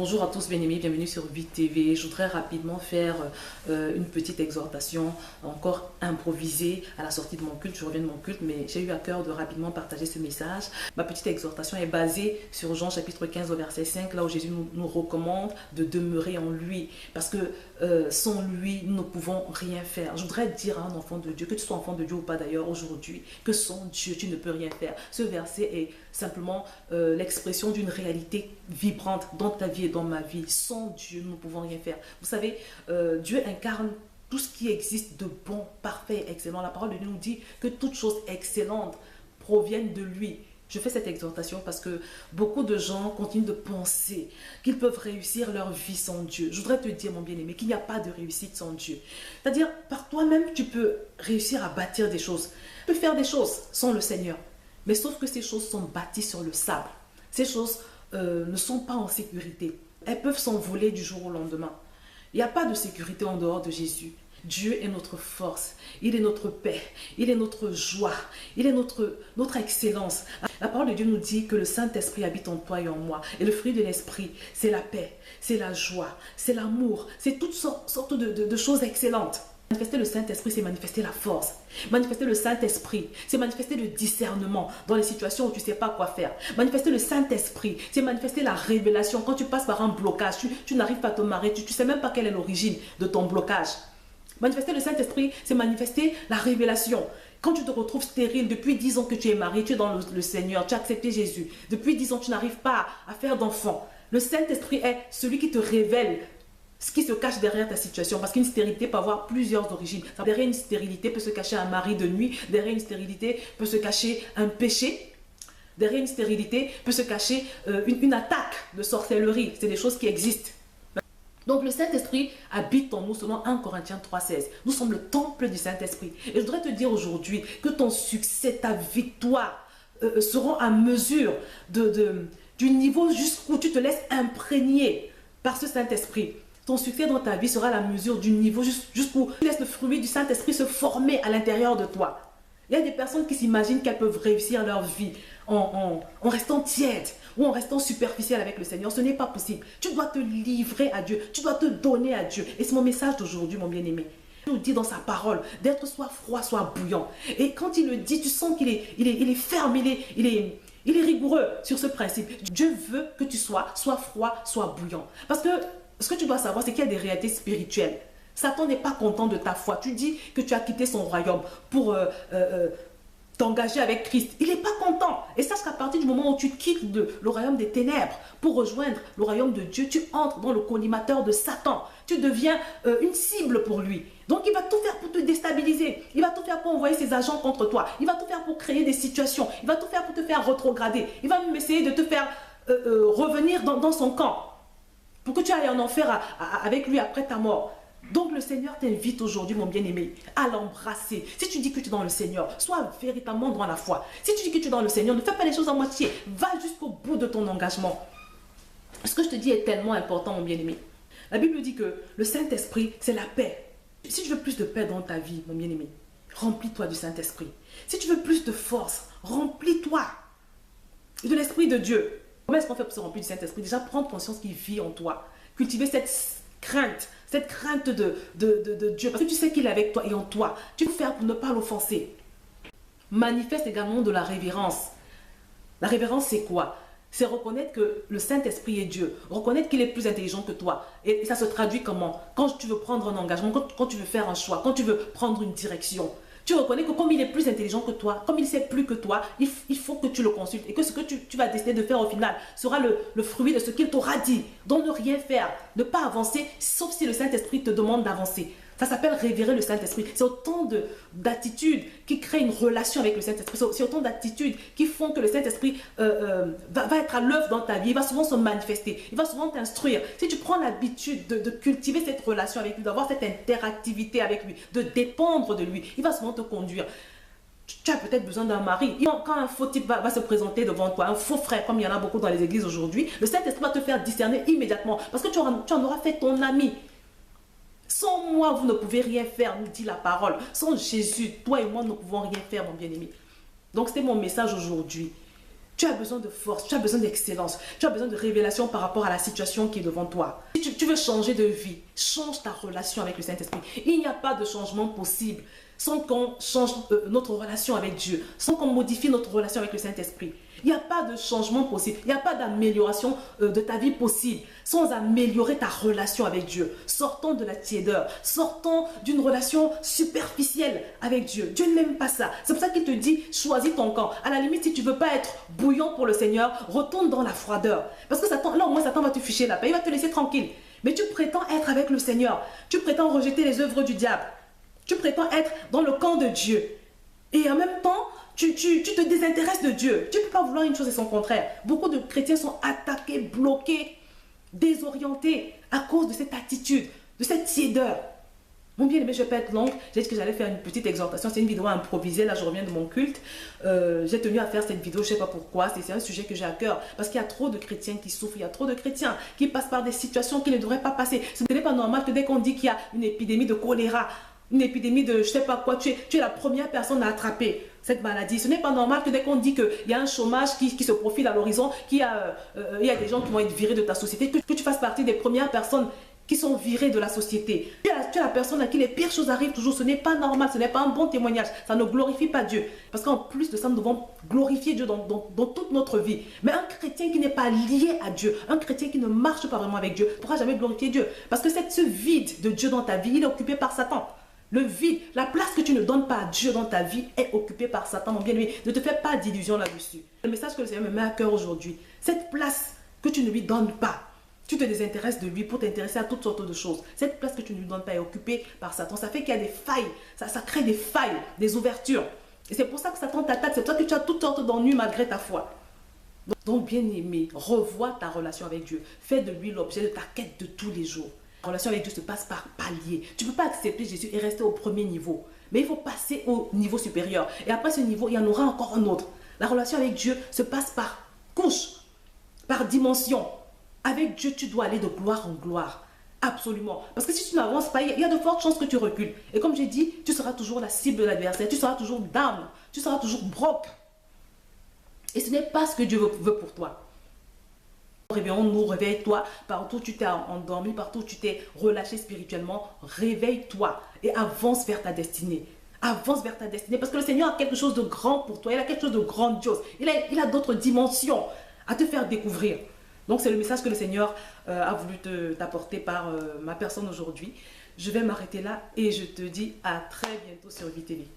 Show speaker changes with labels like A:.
A: Bonjour à tous bien-aimés, bienvenue sur VIT TV. Je voudrais rapidement faire une petite exhortation, encore improvisée à la sortie de mon culte. Je reviens de mon culte, mais j'ai eu à cœur de rapidement partager ce message. Ma petite exhortation est basée sur Jean chapitre 15 au verset 5, là où Jésus nous recommande de demeurer en lui. Parce que sans lui, nous ne pouvons rien faire. Je voudrais dire à un enfant de Dieu, que tu sois enfant de Dieu ou pas d'ailleurs aujourd'hui, que sans Dieu, tu ne peux rien faire. Ce verset est simplement l'expression d'une réalité vibrante dans ta vie et dans ma vie. Sans Dieu, nous ne pouvons rien faire. Vous savez, Dieu incarne tout ce qui existe de bon, parfait, excellent. La parole de Dieu nous dit que toutes choses excellentes proviennent de lui. Je fais cette exhortation parce que beaucoup de gens continuent de penser qu'ils peuvent réussir leur vie sans Dieu. Je voudrais te dire, mon bien-aimé, qu'il n'y a pas de réussite sans Dieu. C'est-à-dire, par toi-même, tu peux réussir à bâtir des choses. Tu peux faire des choses sans le Seigneur. Mais sauf que ces choses sont bâties sur le sable. Ces choses ne sont pas en sécurité. Elles peuvent s'envoler du jour au lendemain. Il n'y a pas de sécurité en dehors de Jésus. Dieu est notre force, il est notre paix, il est notre joie, il est notre excellence. La parole de Dieu nous dit que le Saint-Esprit habite en toi et en moi. Et le fruit de l'Esprit, c'est la paix, c'est la joie, c'est l'amour, c'est toutes sortes de choses excellentes. Manifester le Saint-Esprit, c'est manifester la force. Manifester le Saint-Esprit, c'est manifester le discernement dans les situations où tu ne sais pas quoi faire. Manifester le Saint-Esprit, c'est manifester la révélation. Quand tu passes par un blocage, tu n'arrives pas à te marier, tu ne sais même pas quelle est l'origine de ton blocage. Manifester le Saint-Esprit, c'est manifester la révélation. Quand tu te retrouves stérile, depuis 10 ans que tu es marié, tu es dans le Seigneur, tu as accepté Jésus. Depuis 10 ans, tu n'arrives pas à faire d'enfant. Le Saint-Esprit est celui qui te révèle ce qui se cache derrière ta situation. Parce qu'une stérilité peut avoir plusieurs origines. Derrière une stérilité peut se cacher un mari de nuit. Derrière une stérilité peut se cacher un péché. Derrière une stérilité peut se cacher une attaque de sorcellerie. C'est des choses qui existent. Donc le Saint-Esprit habite en nous selon 1 Corinthiens 3,16. Nous sommes le temple du Saint-Esprit. Et je voudrais te dire aujourd'hui que ton succès, ta victoire seront à mesure du niveau jusqu'où tu te laisses imprégner par ce Saint-Esprit. Ton succès dans ta vie sera à la mesure du niveau jusqu'où tu laisses le fruit du Saint-Esprit se former à l'intérieur de toi. Il y a des personnes qui s'imaginent qu'elles peuvent réussir leur vie en restant tièdes ou en restant superficielles avec le Seigneur. Ce n'est pas possible. Tu dois te livrer à Dieu. Tu dois te donner à Dieu. Et c'est mon message d'aujourd'hui, mon bien-aimé. Il nous dit dans sa parole d'être soit froid, soit bouillant. Et quand il le dit, tu sens qu'il est ferme, il est rigoureux sur ce principe. Dieu veut que tu sois froid, soit bouillant. Parce que ce que tu dois savoir, c'est qu'il y a des réalités spirituelles. Satan n'est pas content de ta foi. Tu dis que tu as quitté son royaume pour t'engager avec Christ. Il n'est pas content. Et sache qu'à partir du moment où tu quittes le royaume des ténèbres pour rejoindre le royaume de Dieu, tu entres dans le collimateur de Satan. Tu deviens une cible pour lui. Donc il va tout faire pour te déstabiliser. Il va tout faire pour envoyer ses agents contre toi. Il va tout faire pour créer des situations. Il va tout faire pour te faire rétrograder. Il va même essayer de te faire revenir dans son camp pour que tu ailles en enfer avec lui après ta mort. Donc le Seigneur t'invite aujourd'hui, mon bien-aimé, à l'embrasser. Si tu dis que tu es dans le Seigneur, sois véritablement dans la foi. Si tu dis que tu es dans le Seigneur, ne fais pas les choses à moitié. Va jusqu'au bout de ton engagement. Ce que je te dis est tellement important, mon bien-aimé. La Bible dit que le Saint-Esprit, c'est la paix. Si tu veux plus de paix dans ta vie, mon bien-aimé, remplis-toi du Saint-Esprit. Si tu veux plus de force, remplis-toi de l'Esprit de Dieu. Comment est-ce qu'on fait pour se remplir du Saint-Esprit? Déjà, prendre conscience qu'il vit en toi. Cultiver cette crainte de Dieu. Parce que tu sais qu'il est avec toi et en toi. Tu peux faire pour ne pas l'offenser. Manifeste également de la révérence. La révérence, c'est quoi? C'est reconnaître que le Saint-Esprit est Dieu. Reconnaître qu'il est plus intelligent que toi. Et ça se traduit comment? Quand tu veux prendre un engagement, quand tu veux faire un choix, quand tu veux prendre une direction. Tu reconnais que comme il est plus intelligent que toi, comme il sait plus que toi, il faut que tu le consultes. Et que ce que tu vas décider de faire au final sera le fruit de ce qu'il t'aura dit. Donc ne rien faire, ne pas avancer, sauf si le Saint-Esprit te demande d'avancer. Ça s'appelle révérer le Saint-Esprit. C'est autant d'attitudes qui créent une relation avec le Saint-Esprit. C'est autant d'attitudes qui font que le Saint-Esprit va être à l'œuvre dans ta vie. Il va souvent se manifester. Il va souvent t'instruire. Si tu prends l'habitude de cultiver cette relation avec lui, d'avoir cette interactivité avec lui, de dépendre de lui, il va souvent te conduire. Tu as peut-être besoin d'un mari. Quand un faux type va se présenter devant toi, un faux frère, comme il y en a beaucoup dans les églises aujourd'hui, le Saint-Esprit va te faire discerner immédiatement. Parce que tu en auras fait ton ami. Sans moi, vous ne pouvez rien faire, nous dit la parole. Sans Jésus, toi et moi, nous ne pouvons rien faire, mon bien-aimé. Donc, c'était mon message aujourd'hui. Tu as besoin de force, tu as besoin d'excellence, tu as besoin de révélation par rapport à la situation qui est devant toi. Si tu veux changer de vie, change ta relation avec le Saint-Esprit. Il n'y a pas de changement possible sans qu'on change notre relation avec Dieu, sans qu'on modifie notre relation avec le Saint-Esprit. Il n'y a pas de changement possible, il n'y a pas d'amélioration de ta vie possible sans améliorer ta relation avec Dieu. Sortons de la tiédeur, sortons d'une relation superficielle avec Dieu. Dieu n'aime pas ça. C'est pour ça qu'il te dit, choisis ton camp. À la limite, si tu ne veux pas être bouillant pour le Seigneur, retourne dans la froideur. Parce que Satan, là au moins Satan va te ficher la paix, il va te laisser tranquille. Mais tu prétends être avec le Seigneur, tu prétends rejeter les œuvres du diable, tu prétends être dans le camp de Dieu. Et en même temps, tu te désintéresses de Dieu. Tu ne peux pas vouloir une chose et son contraire. Beaucoup de chrétiens sont attaqués, bloqués, désorientés à cause de cette attitude, de cette tiédeur. Mon bien-aimé, je vais pas être longue. J'ai dit que j'allais faire une petite exhortation. C'est une vidéo improvisée. Là, je reviens de mon culte. J'ai tenu à faire cette vidéo. Je ne sais pas pourquoi. C'est un sujet que j'ai à cœur. Parce qu'il y a trop de chrétiens qui souffrent. Il y a trop de chrétiens qui passent par des situations qui ne devraient pas passer. Ce n'est pas normal que dès qu'on dit qu'il y a une épidémie de choléra, une épidémie de je ne sais pas quoi, tu es la première personne à attraper cette maladie. Ce n'est pas normal que dès qu'on dit qu'il y a un chômage qui se profile à l'horizon, il y a des gens qui vont être virés de ta société, que tu fasses partie des premières personnes qui sont virées de la société. Tu es la personne à qui les pires choses arrivent toujours. Ce n'est pas normal, ce n'est pas un bon témoignage. Ça ne glorifie pas Dieu. Parce qu'en plus de ça, nous devons glorifier Dieu dans toute notre vie. Mais un chrétien qui n'est pas lié à Dieu, un chrétien qui ne marche pas vraiment avec Dieu, ne pourra jamais glorifier Dieu. Parce que ce vide de Dieu dans ta vie, il est occupé par Satan. Le vide, la place que tu ne donnes pas à Dieu dans ta vie est occupée par Satan, mon bien-aimé. Ne te fais pas d'illusions là-dessus. Le message que le Seigneur me met à cœur aujourd'hui, cette place que tu ne lui donnes pas, tu te désintéresses de lui pour t'intéresser à toutes sortes de choses. Cette place que tu ne lui donnes pas est occupée par Satan. Ça fait qu'il y a des failles, ça crée des failles, des ouvertures. Et c'est pour ça que Satan t'attaque, c'est pour ça que tu as toutes sortes d'ennuis malgré ta foi. Donc, bien-aimé, revois ta relation avec Dieu. Fais de lui l'objet de ta quête de tous les jours. La relation avec Dieu se passe par palier. Tu ne peux pas accepter Jésus et rester au premier niveau. Mais il faut passer au niveau supérieur. Et après ce niveau, il y en aura encore un autre. La relation avec Dieu se passe par couche, par dimension. Avec Dieu, tu dois aller de gloire en gloire. Absolument. Parce que si tu n'avances pas, il y a de fortes chances que tu recules. Et comme j'ai dit, tu seras toujours la cible de l'adversaire. Tu seras toujours down. Tu seras toujours broke. Et ce n'est pas ce que Dieu veut pour toi. Réveillons-nous, réveille-toi, partout où tu t'es endormi, partout où tu t'es relâché spirituellement, réveille-toi et avance vers ta destinée. Avance vers ta destinée parce que le Seigneur a quelque chose de grand pour toi, il a quelque chose de grandiose, il a d'autres dimensions à te faire découvrir. Donc c'est le message que le Seigneur a voulu t'apporter par ma personne aujourd'hui. Je vais m'arrêter là et je te dis à très bientôt sur VTV.